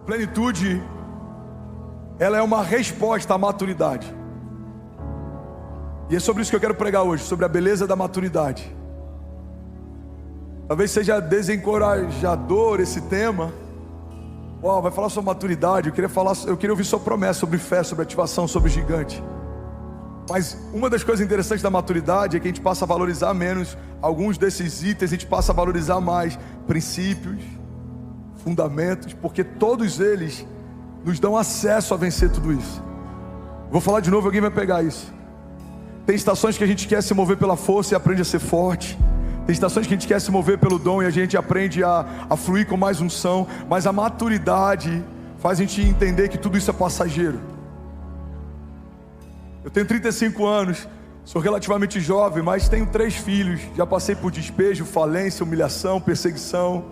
Plenitude, ela é uma resposta à maturidade. E é sobre isso que eu quero pregar hoje, sobre a beleza da maturidade. Talvez seja desencorajador esse tema. Vai falar sobre maturidade. Eu queria ouvir sua promessa sobre fé, sobre ativação, sobre gigante. Mas uma das coisas interessantes da maturidade é que a gente passa a valorizar menos alguns desses itens, a gente passa a valorizar mais princípios, fundamentos, porque todos eles nos dão acesso a vencer tudo isso. Vou falar de novo, alguém vai pegar isso. Tem estações que a gente quer se mover pela força e aprende a ser forte. Tem estações que a gente quer se mover pelo dom e a gente aprende a fluir com mais unção. Mas a maturidade faz a gente entender que tudo isso é passageiro. Eu tenho 35 anos, sou relativamente jovem, mas tenho 3 filhos. Já passei por despejo, falência, humilhação, perseguição.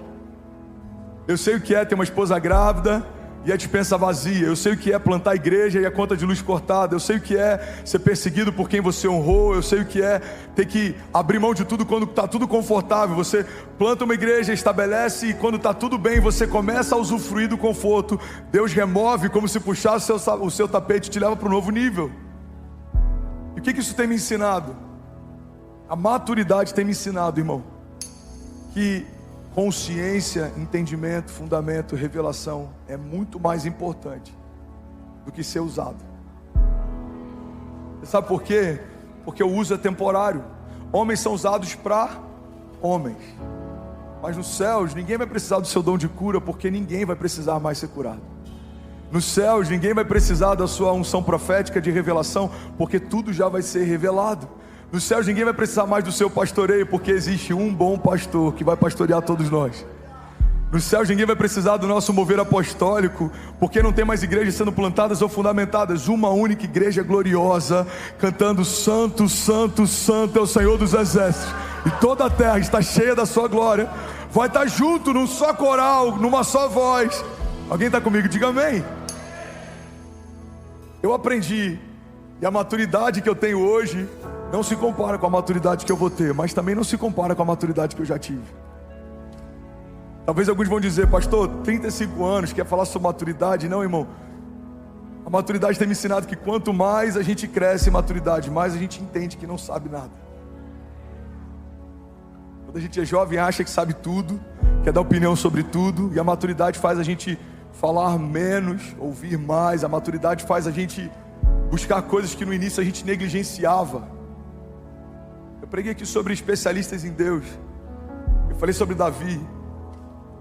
Eu sei o que é ter uma esposa grávida e a despensa vazia. Eu sei o que é plantar igreja e a conta de luz cortada. Eu sei o que é ser perseguido por quem você honrou. Eu sei o que é ter que abrir mão de tudo quando está tudo confortável. Você planta uma igreja, estabelece, e quando está tudo bem, você começa a usufruir do conforto. Deus remove como se puxasse o seu tapete e te leva para um novo nível. E o que isso tem me ensinado? A maturidade tem me ensinado, irmão, que consciência, entendimento, fundamento, revelação é muito mais importante do que ser usado. Você sabe por quê? Porque o uso é temporário. Homens são usados para homens, mas nos céus ninguém vai precisar do seu dom de cura, porque ninguém vai precisar mais ser curado. Nos céus ninguém vai precisar da sua unção profética de revelação, porque tudo já vai ser revelado. Nos céus ninguém vai precisar mais do seu pastoreio, porque existe um bom pastor que vai pastorear todos nós. Nos céus ninguém vai precisar do nosso mover apostólico, porque não tem mais igrejas sendo plantadas ou fundamentadas. Uma única igreja gloriosa, cantando santo, santo, santo é o Senhor dos exércitos. E toda a terra está cheia da sua glória. Vai estar junto num só coral, numa só voz. Alguém está comigo? Diga amém. Eu aprendi, e a maturidade que eu tenho hoje não se compara com a maturidade que eu vou ter, mas também não se compara com a maturidade que eu já tive. Talvez alguns vão dizer: pastor, 35 anos, quer falar sobre maturidade? Não, irmão. A maturidade tem me ensinado que quanto mais a gente cresce em maturidade, mais a gente entende que não sabe nada. Quando a gente é jovem, acha que sabe tudo, quer dar opinião sobre tudo, e a maturidade faz a gente falar menos, ouvir mais. A maturidade faz a gente buscar coisas que no início a gente negligenciava. Eu preguei aqui sobre especialistas em Deus. Eu falei sobre Davi.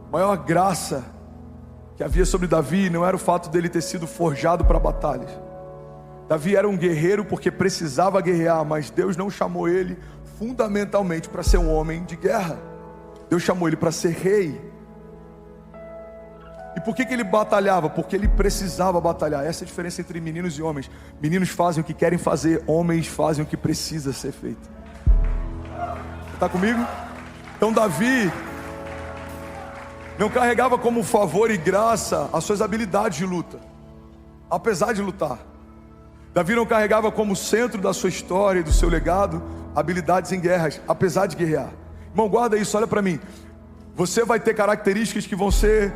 A maior graça que havia sobre Davi não era o fato dele ter sido forjado para batalhas. Davi era um guerreiro porque precisava guerrear, mas Deus não chamou ele fundamentalmente para ser um homem de guerra. Deus chamou ele para ser rei. E por que ele batalhava? Porque ele precisava batalhar. Essa é a diferença entre meninos e homens. Meninos fazem o que querem fazer, homens fazem o que precisa ser feito. Está comigo? Então Davi não carregava como favor e graça as suas habilidades de luta, apesar de lutar. Davi não carregava como centro da sua história e do seu legado habilidades em guerras, apesar de guerrear. Irmão, guarda isso, olha para mim. Você vai ter características que vão ser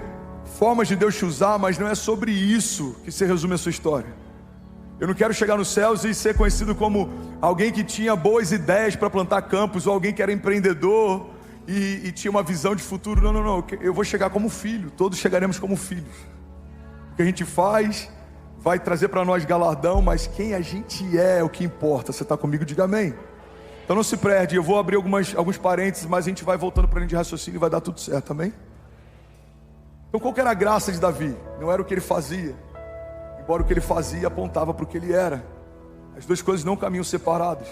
formas de Deus te usar, mas não é sobre isso que se resume a sua história. Eu não quero chegar nos céus e ser conhecido como alguém que tinha boas ideias para plantar campos, ou alguém que era empreendedor e tinha uma visão de futuro. Não, eu vou chegar como filho. Todos chegaremos como filhos. O que a gente faz vai trazer para nós galardão, mas quem a gente é o que importa. Você está comigo? Diga amém. Então não se perde. Eu vou abrir alguns parênteses, mas a gente vai voltando para a linha de raciocínio e vai dar tudo certo, amém? Então qual que era a graça de Davi? Não era o que ele fazia, embora o que ele fazia apontava para o que ele era. As duas coisas não caminham separados.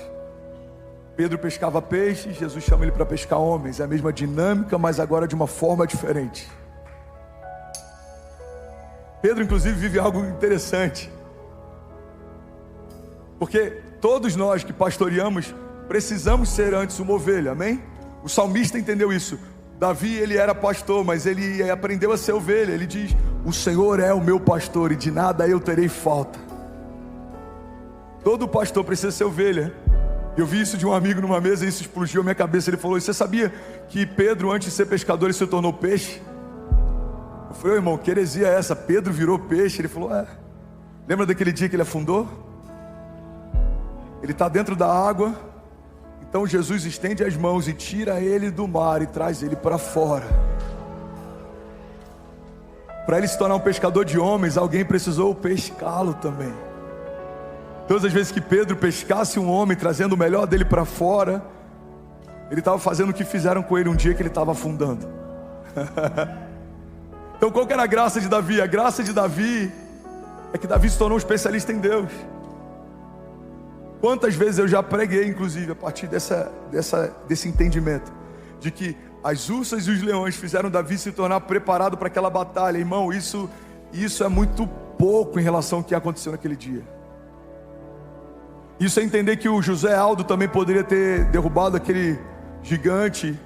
Pedro pescava peixes, Jesus chama ele para pescar homens. É a mesma dinâmica, mas agora de uma forma diferente. Pedro inclusive vive algo interessante, porque todos nós que pastoreamos precisamos ser antes uma ovelha, amém? O salmista entendeu isso. Davi, ele era pastor, mas ele aprendeu a ser ovelha. Ele diz: o Senhor é o meu pastor e de nada eu terei falta. Todo pastor precisa ser ovelha. Eu vi isso de um amigo numa mesa e isso explodiu a minha cabeça. Ele falou: você sabia que Pedro, antes de ser pescador, ele se tornou peixe? Eu Eu falei: ô irmão, que heresia é essa? Pedro virou peixe. Ele falou: lembra daquele dia que ele afundou? Ele está dentro da água. Então Jesus estende as mãos e tira ele do mar e traz ele para fora. Para ele se tornar um pescador de homens, alguém precisou pescá-lo também. Todas as vezes que Pedro pescasse um homem, trazendo o melhor dele para fora, ele estava fazendo o que fizeram com ele um dia que ele estava afundando. Então qual que era a graça de Davi? A graça de Davi é que Davi se tornou um especialista em Deus. Quantas vezes eu já preguei, inclusive, a partir desse entendimento, de que as ursas e os leões fizeram Davi se tornar preparado para aquela batalha. Irmão, isso é muito pouco em relação ao que aconteceu naquele dia. Isso é entender que o José Aldo também poderia ter derrubado aquele gigante,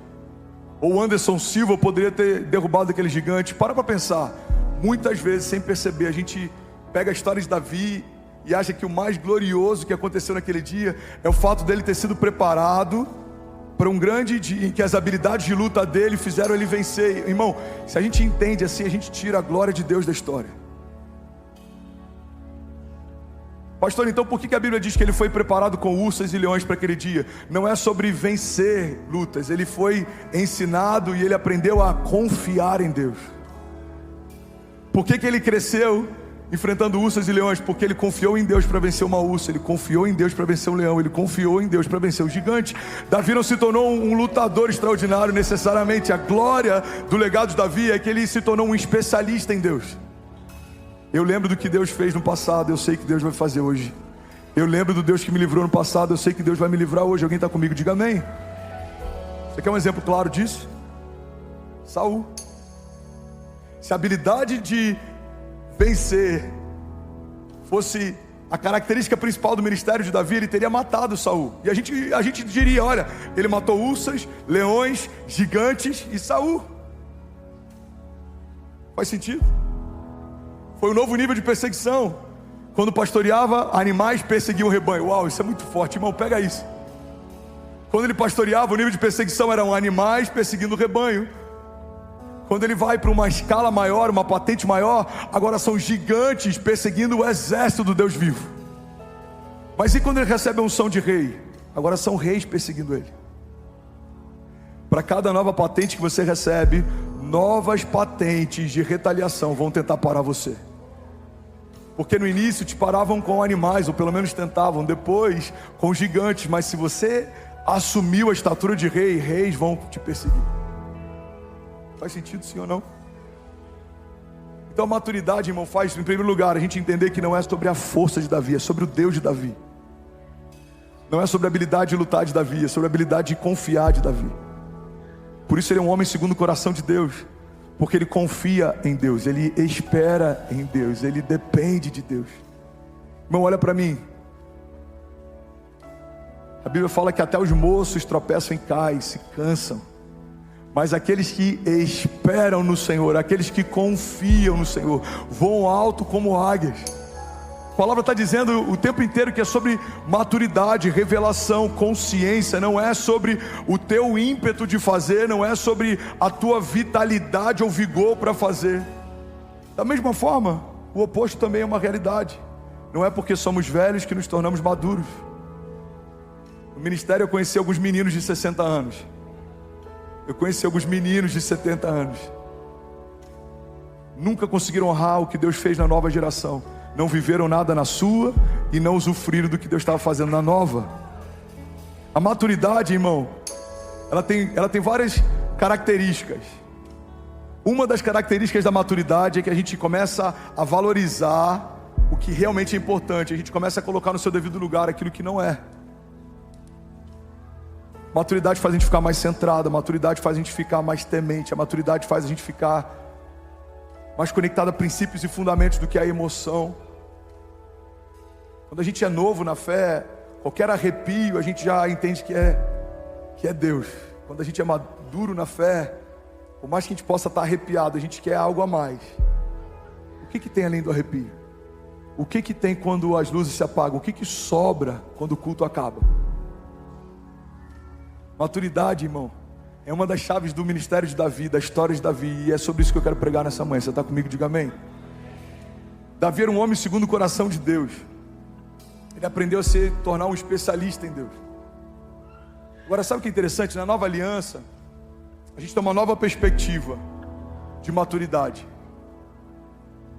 ou o Anderson Silva poderia ter derrubado aquele gigante. Para pensar. Muitas vezes, sem perceber, a gente pega a história de Davi e acha que o mais glorioso que aconteceu naquele dia é o fato dele ter sido preparado para um grande dia em que as habilidades de luta dele fizeram ele vencer. Irmão, se a gente entende assim, a gente tira a glória de Deus da história. Pastor, então por que a Bíblia diz que ele foi preparado com ursas e leões para aquele dia? Não é sobre vencer lutas, ele foi ensinado e ele aprendeu a confiar em Deus. Por que ele cresceu enfrentando ursas e leões? Porque ele confiou em Deus para vencer uma ursa, ele confiou em Deus para vencer um leão, ele confiou em Deus para vencer o gigante. Davi não se tornou um lutador extraordinário necessariamente. A glória do legado de Davi é que ele se tornou um especialista em Deus. Eu lembro do que Deus fez no passado, eu sei que Deus vai fazer hoje. Eu lembro do Deus que me livrou no passado, eu sei que Deus vai me livrar hoje. Alguém está comigo? Diga amém. Você quer um exemplo claro disso? Saul. Se a habilidade de vencer fosse a característica principal do ministério de Davi, ele teria matado Saul. E a gente diria: olha, ele matou ursas, leões, gigantes e Saul. Faz sentido? Foi um novo nível de perseguição. Quando pastoreava, animais perseguiam o rebanho. Uau, isso é muito forte, irmão, pega isso. Quando ele pastoreava, o nível de perseguição eram animais perseguindo o rebanho. Quando ele vai para uma escala maior, uma patente maior, agora são gigantes perseguindo o exército do Deus vivo. Mas e quando ele recebe a unção de rei? Agora são reis perseguindo ele. Para cada nova patente que você recebe, novas patentes de retaliação vão tentar parar você. Porque no início te paravam com animais, ou pelo menos tentavam, depois com gigantes. Mas se você assumiu a estatura de rei, reis vão te perseguir. Faz sentido sim ou não? Então a maturidade, irmão, faz, em primeiro lugar, a gente entender que não é sobre a força de Davi, é sobre o Deus de Davi. Não é sobre a habilidade de lutar de Davi, é sobre a habilidade de confiar de Davi. Por isso ele é um homem segundo o coração de Deus, porque ele confia em Deus, ele espera em Deus, ele depende de Deus. Irmão, olha para mim. A Bíblia fala que até os moços tropeçam e caem, se cansam. Mas aqueles que esperam no Senhor, aqueles que confiam no Senhor, voam alto como águias. A palavra está dizendo o tempo inteiro que é sobre maturidade, revelação, consciência. Não é sobre o teu ímpeto de fazer, não é sobre a tua vitalidade ou vigor para fazer. Da mesma forma, o oposto também é uma realidade. Não é porque somos velhos que nos tornamos maduros. No ministério eu conheci alguns meninos de 60 anos. Eu conheci alguns meninos de 70 anos. Nunca conseguiram honrar o que Deus fez na nova geração. Não viveram nada na sua e não usufruíram do que Deus estava fazendo na nova. A maturidade, irmão, ela tem várias características. Uma das características da maturidade é que a gente começa a valorizar o que realmente é importante. A gente começa a colocar no seu devido lugar aquilo que não é. Maturidade faz a gente ficar mais centrado, a maturidade faz a gente ficar mais temente, a maturidade faz a gente ficar mais conectado a princípios e fundamentos do que a emoção. Quando a gente é novo na fé, qualquer arrepio a gente já entende que é Deus. Quando a gente é maduro na fé, por mais que a gente possa estar arrepiado, a gente quer algo a mais. O que tem além do arrepio? O que tem quando as luzes se apagam? O que sobra quando o culto acaba? Maturidade, irmão, É uma das chaves do ministério de Davi, da história de Davi. E é sobre isso que eu quero pregar nessa manhã. Você está comigo? Diga amém. Davi era um homem segundo o coração de Deus. Ele aprendeu a se tornar um especialista em Deus. Agora, sabe o que é interessante? Na nova aliança, a gente tem uma nova perspectiva de maturidade.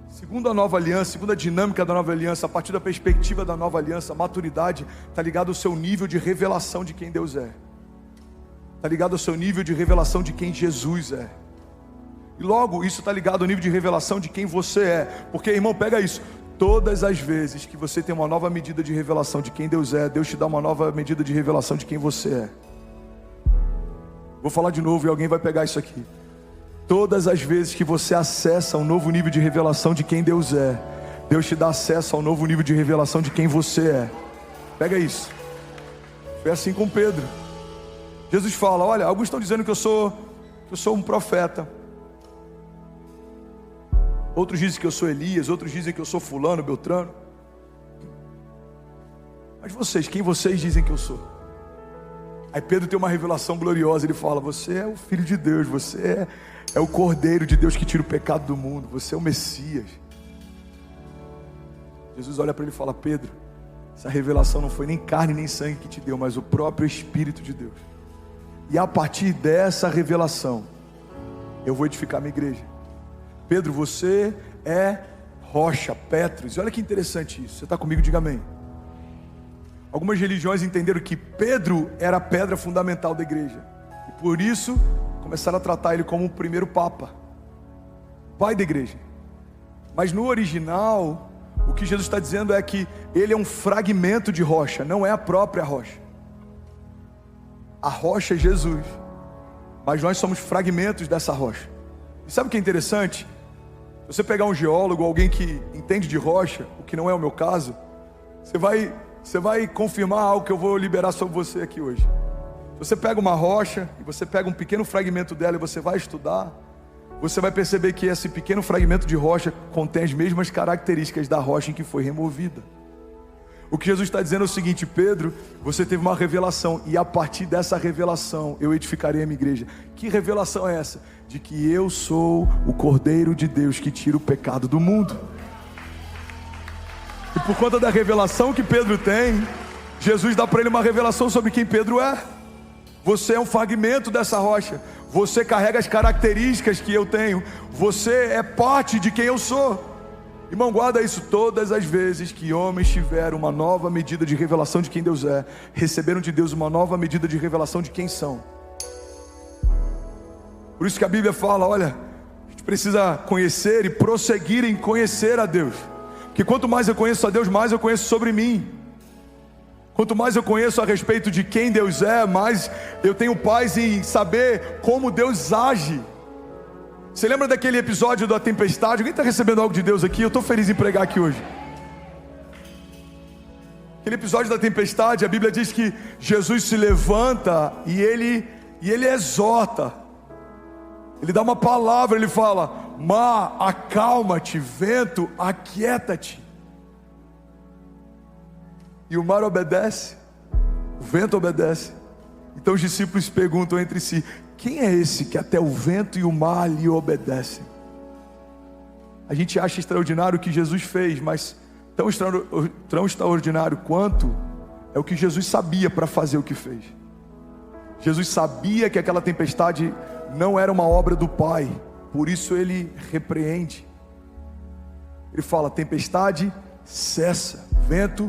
Segundo a nova aliança, segundo a dinâmica da nova aliança, a partir da perspectiva da nova aliança, a maturidade está ligada ao seu nível de revelação de quem Deus é. Está ligado ao seu nível de revelação de quem Jesus é. E logo, isso está ligado ao nível de revelação de quem você é. Porque, irmão, pega isso. Todas as vezes que você tem uma nova medida de revelação de quem Deus é, Deus te dá uma nova medida de revelação de quem você é. Vou falar de novo e alguém vai pegar isso aqui. Todas as vezes que você acessa um novo nível de revelação de quem Deus é, Deus te dá acesso ao novo nível de revelação de quem você é. Pega isso. Foi assim com Pedro. Jesus fala, olha, alguns estão dizendo que eu sou um profeta. Outros dizem que eu sou Elias, outros dizem que eu sou fulano, beltrano. Mas vocês, quem vocês dizem que eu sou? Aí Pedro tem uma revelação gloriosa, ele fala, você é o Filho de Deus, você é o Cordeiro de Deus que tira o pecado do mundo, você é o Messias. Jesus olha para ele e fala, Pedro, essa revelação não foi nem carne nem sangue que te deu, mas o próprio Espírito de Deus. E a partir dessa revelação, eu vou edificar minha igreja. Pedro, você é rocha, Petros. E olha que interessante isso. Você está comigo? Diga amém. Algumas religiões entenderam que Pedro era a pedra fundamental da igreja. E por isso, começaram a tratar ele como o primeiro papa, pai da igreja. Mas no original, o que Jesus está dizendo é que ele é um fragmento de rocha, não é a própria rocha. A rocha é Jesus, mas nós somos fragmentos dessa rocha. E sabe o que é interessante? Se você pegar um geólogo, alguém que entende de rocha, o que não é o meu caso, você vai confirmar algo que eu vou liberar sobre você aqui hoje. Se você pega uma rocha, e você pega um pequeno fragmento dela e você vai estudar, você vai perceber que esse pequeno fragmento de rocha contém as mesmas características da rocha em que foi removida. O que Jesus está dizendo é o seguinte, Pedro, você teve uma revelação, e a partir dessa revelação eu edificarei a minha igreja. Que revelação é essa? De que eu sou o Cordeiro de Deus que tira o pecado do mundo. E por conta da revelação que Pedro tem, Jesus dá para ele uma revelação sobre quem Pedro é. Você é um fragmento dessa rocha, você carrega as características que eu tenho, você é parte de quem eu sou. Irmão, guarda isso. Todas as vezes que homens tiveram uma nova medida de revelação de quem Deus é, receberam de Deus uma nova medida de revelação de quem são. Por isso que a Bíblia fala, olha, a gente precisa conhecer e prosseguir em conhecer a Deus. Porque quanto mais eu conheço a Deus, mais eu conheço sobre mim. Quanto mais eu conheço a respeito de quem Deus é, mais eu tenho paz em saber como Deus age. Você lembra daquele episódio da tempestade? Alguém está recebendo algo de Deus aqui? Eu estou feliz em pregar aqui hoje. Aquele episódio da tempestade, a Bíblia diz que Jesus se levanta e ele exorta. Ele dá uma palavra, ele fala, mar, acalma-te, vento, aquieta-te. E o mar obedece, o vento obedece. Então os discípulos perguntam entre si, quem é esse que até o vento e o mar lhe obedecem? A gente acha extraordinário o que Jesus fez, mas tão extraordinário quanto é o que Jesus sabia para fazer o que fez. Jesus sabia que aquela tempestade não era uma obra do Pai, por isso ele repreende. Ele fala, tempestade, cessa, vento,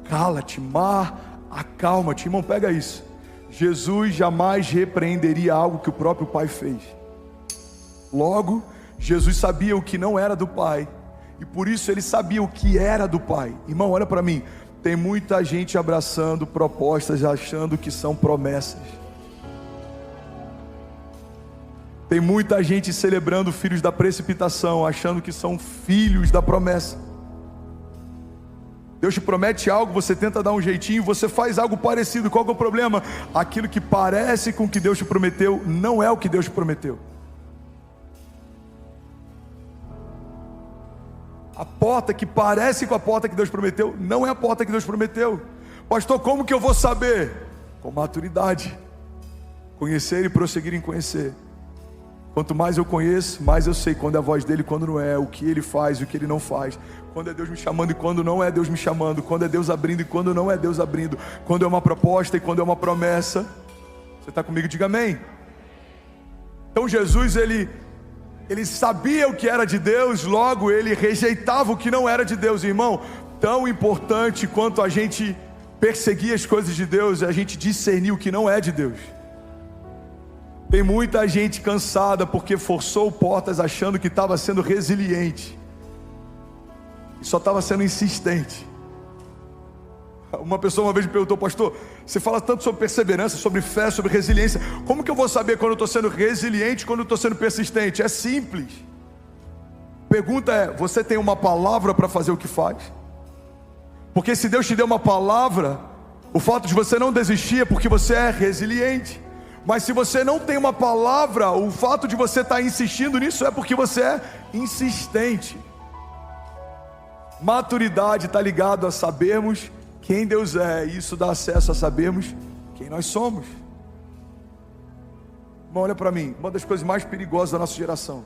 cala-te, mar, acalma-te. Irmão, pega isso. Jesus jamais repreenderia algo que o próprio Pai fez. Logo, Jesus sabia o que não era do Pai, e por isso ele sabia o que era do Pai. Irmão, olha para mim, tem muita gente abraçando propostas, achando que são promessas. Tem muita gente celebrando filhos da precipitação, achando que são filhos da promessa. Deus te promete algo, você tenta dar um jeitinho, você faz algo parecido. Qual que é o problema? Aquilo que parece com o que Deus te prometeu, não é o que Deus te prometeu. A porta que parece com a porta que Deus prometeu, não é a porta que Deus prometeu. Pastor, como que eu vou saber? Com maturidade. Conhecer e prosseguir em conhecer. Quanto mais eu conheço, mais eu sei quando é a voz dele e quando não é, o que ele faz e o que ele não faz, quando é Deus me chamando e quando não é Deus me chamando, quando é Deus abrindo e quando não é Deus abrindo, quando é uma proposta e quando é uma promessa. Você está comigo? Diga amém. Então Jesus, ele sabia o que era de Deus, logo ele rejeitava o que não era de Deus. Irmão, tão importante quanto a gente perseguir as coisas de Deus é a gente discernir o que não é de Deus. Tem muita gente cansada porque forçou portas achando que estava sendo resiliente e só estava sendo insistente. Uma pessoa uma vez me perguntou: pastor, você fala tanto sobre perseverança, sobre fé, sobre resiliência, como que eu vou saber quando eu estou sendo resiliente, quando eu estou sendo persistente? É simples. Pergunta é: você tem uma palavra para fazer o que faz? Porque se Deus te deu uma palavra, o fato de você não desistir é porque você é resiliente. Mas se você não tem uma palavra, o fato de você estar insistindo nisso é porque você é insistente. Maturidade está ligado a sabermos quem Deus é, e isso dá acesso a sabermos quem nós somos. Irmão, olha para mim, uma das coisas mais perigosas da nossa geração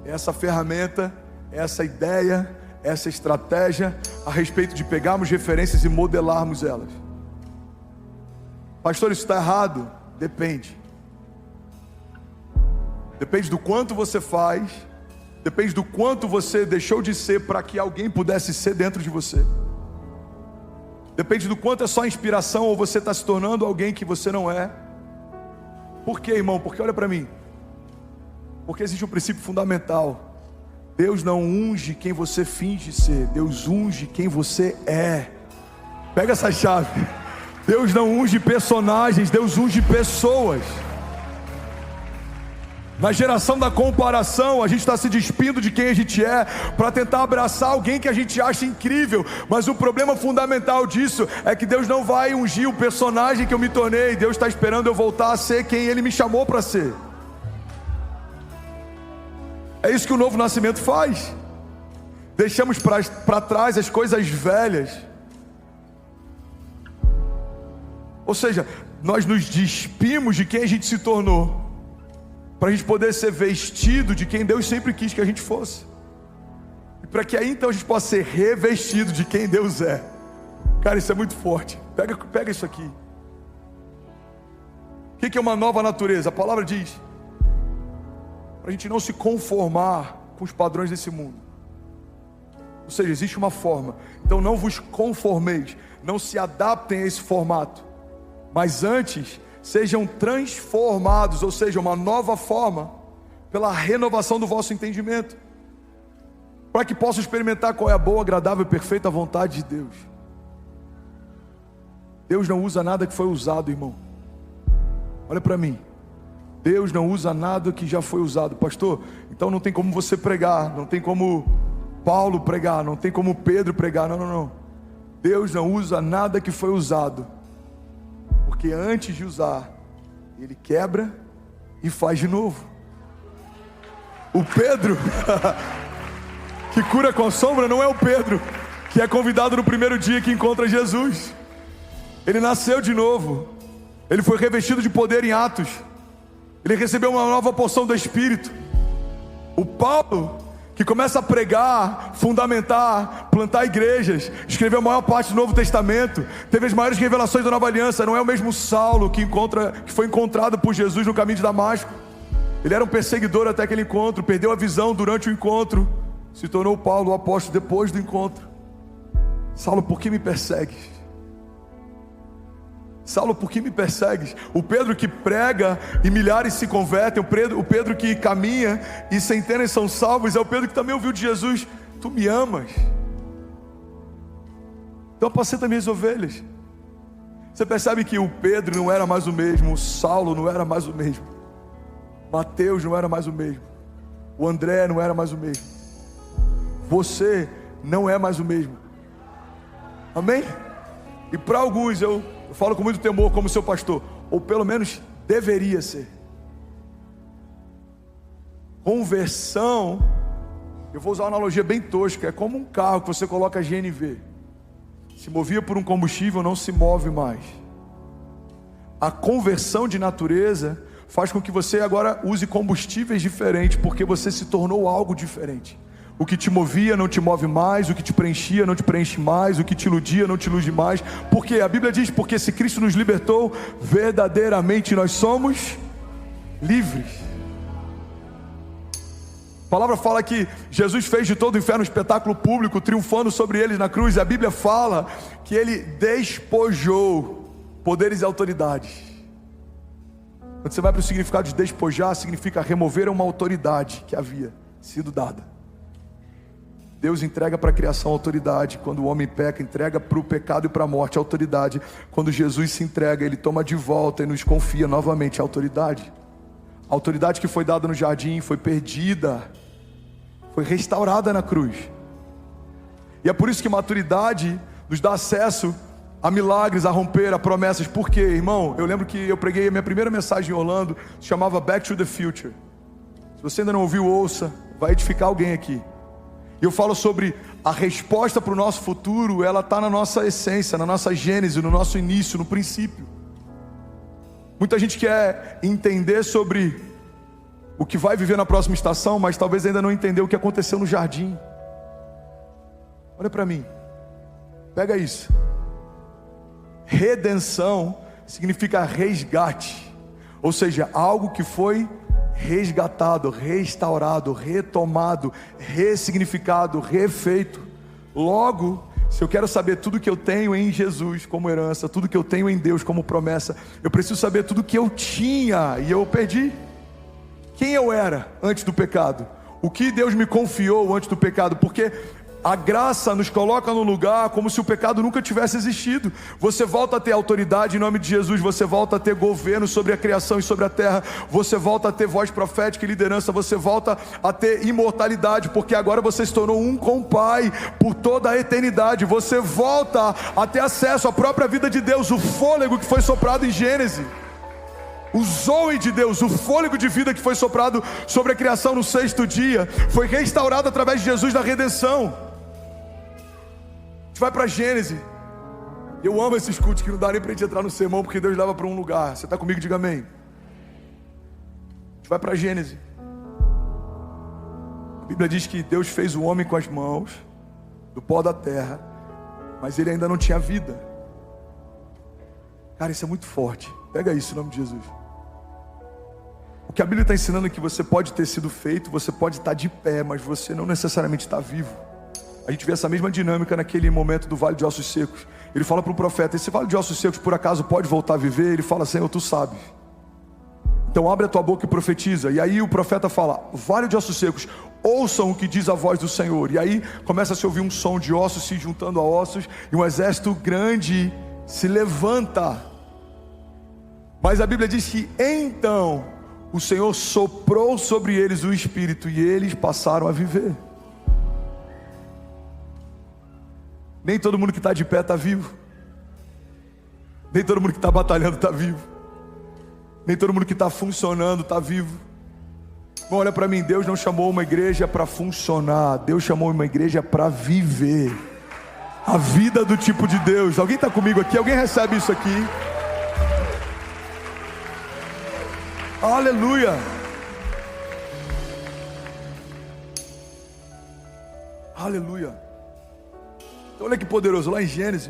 é essa ferramenta, essa ideia, essa estratégia a respeito de pegarmos referências e modelarmos elas. Pastor, isso está errado? Depende. Depende do quanto você faz, depende do quanto você deixou de ser para que alguém pudesse ser dentro de você. Depende do quanto é só inspiração ou você está se tornando alguém que você não é. Por quê, irmão? Porque olha para mim. Porque existe um princípio fundamental. Deus não unge quem você finge ser, Deus unge quem você é. Pega essa chave. Deus não unge personagens, Deus unge pessoas. Na geração da comparação, a gente está se despindo de quem a gente é para tentar abraçar alguém que a gente acha incrível. Mas o problema fundamental disso é que Deus não vai ungir o personagem que eu me tornei. Deus está esperando eu voltar a ser quem Ele me chamou para ser. É isso que o novo nascimento faz. Deixamos para trás as coisas velhas. Ou seja, nós nos despimos de quem a gente se tornou, para a gente poder ser vestido de quem Deus sempre quis que a gente fosse. E para que aí então a gente possa ser revestido de quem Deus é. Cara, isso é muito forte. Pega isso aqui. O que é uma nova natureza? A palavra diz: para a gente não se conformar com os padrões desse mundo. Ou seja, existe uma forma. Então não vos conformeis, não se adaptem a esse formato, mas antes sejam transformados, ou seja, uma nova forma, pela renovação do vosso entendimento, para que possam experimentar qual é a boa, agradável e perfeita vontade de Deus. Deus não usa nada que foi usado, irmão. Olha para mim. Deus não usa nada que já foi usado. Pastor, então não tem como você pregar, não tem como Paulo pregar, não tem como Pedro pregar. Não. Deus não usa nada que foi usado, porque antes de usar, Ele quebra e faz de novo. O Pedro que cura com a sombra não é o Pedro que é convidado no primeiro dia que encontra Jesus. Ele nasceu de novo. Ele foi revestido de poder em Atos. Ele recebeu uma nova porção do Espírito. O Paulo, que começa a pregar, fundamentar, plantar igrejas, escreveu a maior parte do Novo Testamento, teve as maiores revelações da Nova Aliança. Não é o mesmo Saulo que foi encontrado por Jesus no caminho de Damasco. Ele era um perseguidor até aquele encontro, perdeu a visão durante o encontro, se tornou Paulo, o apóstolo, depois do encontro. Saulo, por que me persegues? Saulo, por que me persegues? O Pedro que prega e milhares se convertem, o Pedro que caminha e centenas são salvos, é o Pedro que também ouviu de Jesus: tu me amas, então apacenta minhas ovelhas. Você percebe que o Pedro não era mais o mesmo, o Saulo não era mais o mesmo, Mateus não era mais o mesmo, o André não era mais o mesmo, você não é mais o mesmo. Amém? E para alguns eu falo com muito temor como seu pastor, ou pelo menos deveria ser. Conversão, eu vou usar uma analogia bem tosca, é como um carro que você coloca GNV. Se movia por um combustível, não se move mais. A conversão de natureza faz com que você agora use combustíveis diferentes, porque você se tornou algo diferente. O que te movia não te move mais, o que te preenchia não te preenche mais, o que te iludia não te ilude mais. Porque a Bíblia diz, porque se Cristo nos libertou, verdadeiramente nós somos livres. A palavra fala que Jesus fez de todo o inferno um espetáculo público, triunfando sobre eles na cruz. A Bíblia fala que ele despojou poderes e autoridades. Quando você vai para o significado de despojar, significa remover uma autoridade que havia sido dada. Deus entrega para a criação a autoridade. Quando o homem peca, entrega para o pecado e para a morte a autoridade. Quando Jesus se entrega, ele toma de volta e nos confia novamente a autoridade. A autoridade que foi dada no jardim foi perdida, foi restaurada na cruz. E é por isso que maturidade nos dá acesso a milagres, a romper, a promessas. Por quê, irmão? Eu lembro que eu preguei a minha primeira mensagem em Orlando, se chamava Back to the Future. Se você ainda não ouviu, ouça, vai edificar alguém aqui. E eu falo sobre a resposta para o nosso futuro, ela está na nossa essência, na nossa gênese, no nosso início, no princípio. Muita gente quer entender sobre o que vai viver na próxima estação, mas talvez ainda não entendeu o que aconteceu no jardim. Olha para mim, pega isso. Redenção significa resgate, ou seja, algo que foi resgatado, restaurado, retomado, ressignificado, refeito. Logo, se eu quero saber tudo que eu tenho em Jesus como herança, tudo que eu tenho em Deus como promessa, eu preciso saber tudo que eu tinha e eu perdi. Quem eu era antes do pecado? O que Deus me confiou antes do pecado? Porque a graça nos coloca no lugar como se o pecado nunca tivesse existido. Você volta a ter autoridade em nome de Jesus. Você volta a ter governo sobre a criação e sobre a terra. Você volta a ter voz profética e liderança. Você volta a ter imortalidade, porque agora você se tornou um com o Pai por toda a eternidade. Você volta a ter acesso à própria vida de Deus, o fôlego que foi soprado em Gênesis, o zoe de Deus, o fôlego de vida que foi soprado sobre a criação no 6º dia, foi restaurado através de Jesus na redenção. A gente vai para Gênesis. Eu amo esses cultos que não dá nem para a gente entrar no sermão, porque Deus leva para um lugar. Você está comigo? Diga amém. A gente vai para Gênesis. A Bíblia diz que Deus fez o homem com as mãos, do pó da terra, mas ele ainda não tinha vida. Cara, isso é muito forte. Pega isso em nome de Jesus. O que a Bíblia está ensinando é que você pode ter sido feito, você pode estar de pé, mas você não necessariamente está vivo. A gente vê essa mesma dinâmica naquele momento do vale de ossos secos. Ele fala para o profeta: esse vale de ossos secos por acaso pode voltar a viver? Ele fala: Senhor, tu sabes. Então abre a tua boca e profetiza. E aí o profeta fala: vale de ossos secos, ouçam o que diz a voz do Senhor. E aí começa a se ouvir um som de ossos se juntando a ossos, e um exército grande se levanta. Mas a Bíblia diz que então o Senhor soprou sobre eles o Espírito, e eles passaram a viver. Nem todo mundo que está de pé está vivo. Nem todo mundo que está batalhando está vivo. Nem todo mundo que está funcionando está vivo. Bom, olha para mim, Deus não chamou uma igreja para funcionar. Deus chamou uma igreja para viver a vida do tipo de Deus. Alguém está comigo aqui? Alguém recebe isso aqui? Aleluia. Aleluia. Então, olha que poderoso, lá em Gênesis,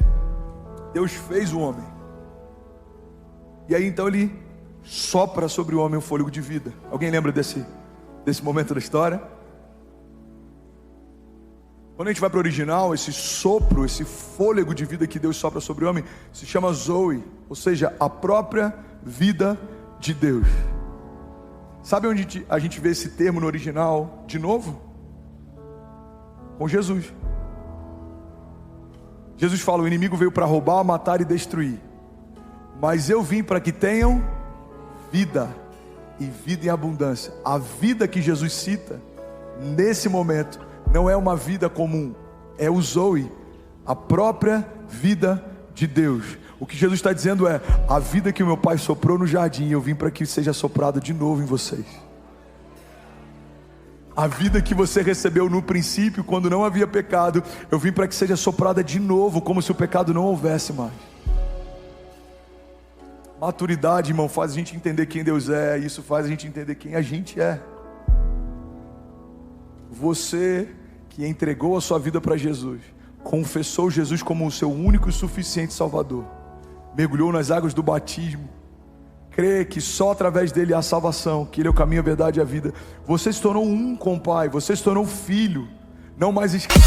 Deus fez o homem. E aí então ele sopra sobre o homem um fôlego de vida. Alguém lembra desse momento da história? Quando a gente vai para o original, esse sopro, esse fôlego de vida que Deus sopra sobre o homem, se chama Zoe, ou seja, a própria vida de Deus. Sabe onde a gente vê esse termo no original de novo? Com Jesus. Jesus fala: o inimigo veio para roubar, matar e destruir, mas eu vim para que tenham vida, e vida em abundância. A vida que Jesus cita nesse momento não é uma vida comum, é o Zoe, a própria vida de Deus. O que Jesus está dizendo é: a vida que o meu pai soprou no jardim, eu vim para que seja soprada de novo em vocês. A vida que você recebeu no princípio, quando não havia pecado, eu vim para que seja soprada de novo, como se o pecado não houvesse mais. Maturidade, irmão, faz a gente entender quem Deus é. Isso faz a gente entender quem a gente é. Você que entregou a sua vida para Jesus, confessou Jesus como o seu único e suficiente Salvador, mergulhou nas águas do batismo, crê que só através dele há salvação, que ele é o caminho, a verdade e a vida. Você se tornou um com o Pai, você se tornou filho, não mais escravo.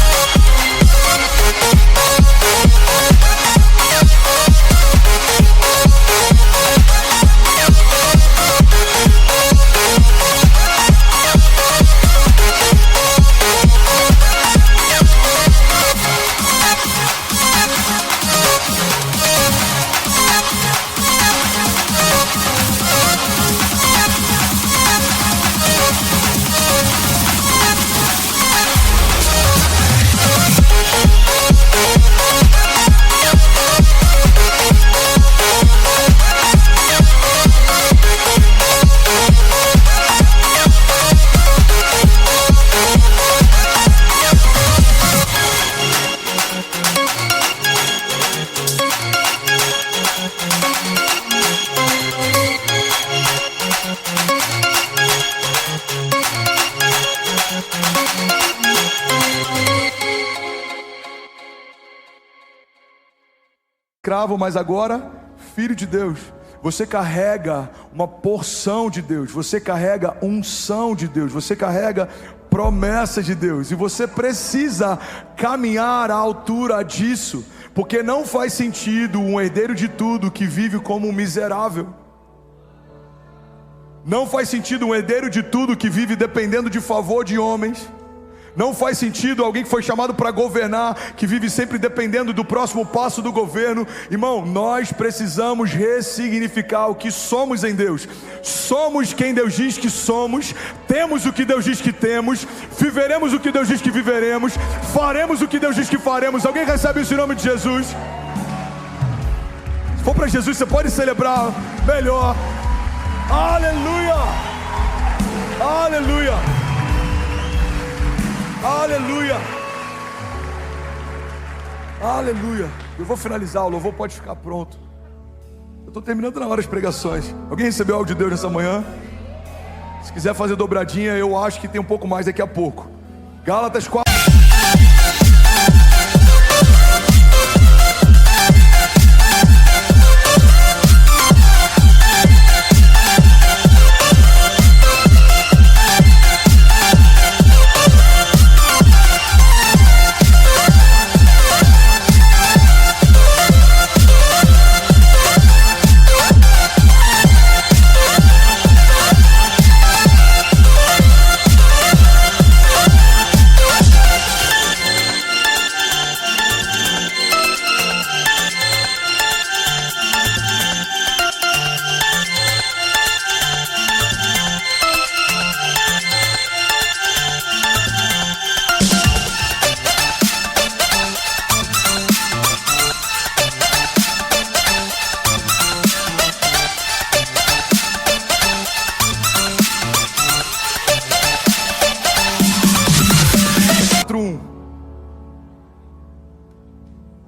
Escravo, mas agora filho de Deus. Você carrega uma porção de Deus, você carrega unção de Deus, você carrega promessa de Deus, e você precisa caminhar à altura disso, porque não faz sentido um herdeiro de tudo que vive como um miserável. Não faz sentido um herdeiro de tudo que vive dependendo de favor de homens. Não faz sentido alguém que foi chamado para governar, que vive sempre dependendo do próximo passo do governo. Irmão, nós precisamos ressignificar o que somos em Deus. Somos quem Deus diz que somos, temos o que Deus diz que temos, viveremos o que Deus diz que viveremos, faremos o que Deus diz que faremos. Alguém recebe isso em nome de Jesus? Se for para Jesus, você pode celebrar melhor. Aleluia! Aleluia! Aleluia! Aleluia! Eu vou finalizar, o louvor pode ficar pronto. Eu estou terminando na hora as pregações. Alguém recebeu algo de Deus nessa manhã? Se quiser fazer dobradinha, eu acho que tem um pouco mais daqui a pouco. Gálatas 4.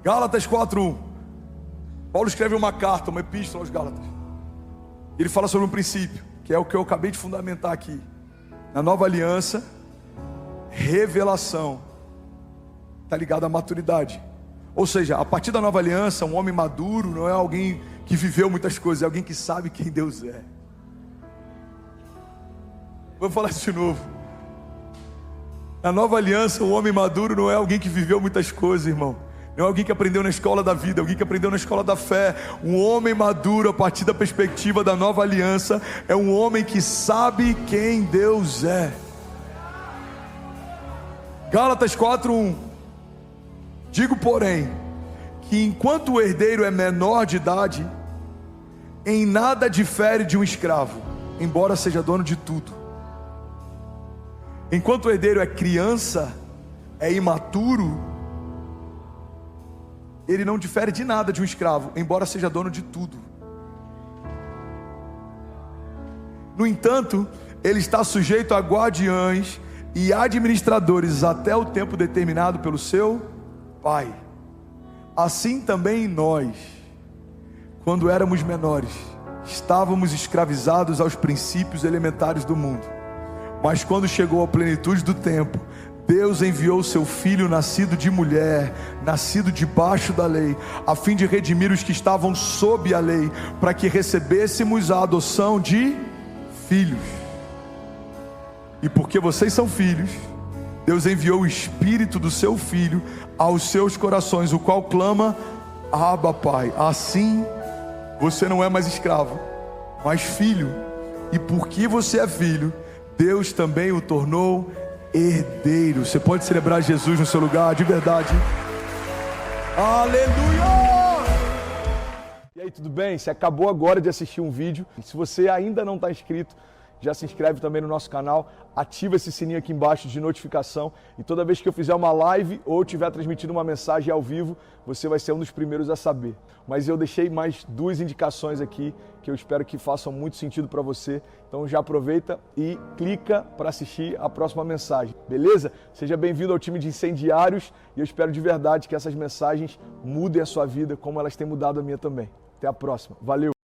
Gálatas 4:1. Paulo escreve uma carta, uma epístola aos Gálatas. Ele fala sobre um princípio, que é o que eu acabei de fundamentar aqui. Na nova aliança, revelação está ligado à maturidade. Ou seja, a partir da nova aliança, um homem maduro não é alguém que viveu muitas coisas, é alguém que sabe quem Deus é. Vou falar isso de novo. Na nova aliança, um homem maduro não é alguém que viveu muitas coisas, irmão. Não é alguém que aprendeu na escola da vida, alguém que aprendeu na escola da fé. Um homem maduro, a partir da perspectiva da nova aliança, é um homem que sabe quem Deus é. Gálatas 4:1. Digo, porém, que enquanto o herdeiro é menor de idade, em nada difere de um escravo, embora seja dono de tudo. Enquanto o herdeiro é criança, é imaturo, ele não difere de nada de um escravo, embora seja dono de tudo. No entanto, ele está sujeito a guardiães e administradores até o tempo determinado pelo seu Pai. Assim também nós, quando éramos menores, estávamos escravizados aos princípios elementares do mundo. Mas quando chegou a plenitude do tempo, Deus enviou seu Filho nascido de mulher, nascido debaixo da lei, a fim de redimir os que estavam sob a lei, para que recebêssemos a adoção de filhos. E porque vocês são filhos, Deus enviou o Espírito do seu Filho aos seus corações, o qual clama: Abba, Pai. Assim, você não é mais escravo, mas filho. E porque você é filho, Deus também o tornou herdeiro. Você pode celebrar Jesus no seu lugar, de verdade. Aleluia! E aí, tudo bem? Você acabou agora de assistir um vídeo. Se você ainda não está inscrito, já se inscreve também no nosso canal, ativa esse sininho aqui embaixo de notificação, e toda vez que eu fizer uma live ou estiver transmitindo uma mensagem ao vivo, você vai ser um dos primeiros a saber. Mas eu deixei mais 2 indicações aqui que eu espero que façam muito sentido para você. Então já aproveita e clica para assistir a próxima mensagem, beleza? Seja bem-vindo ao time de incendiários, e eu espero de verdade que essas mensagens mudem a sua vida como elas têm mudado a minha também. Até a próxima. Valeu!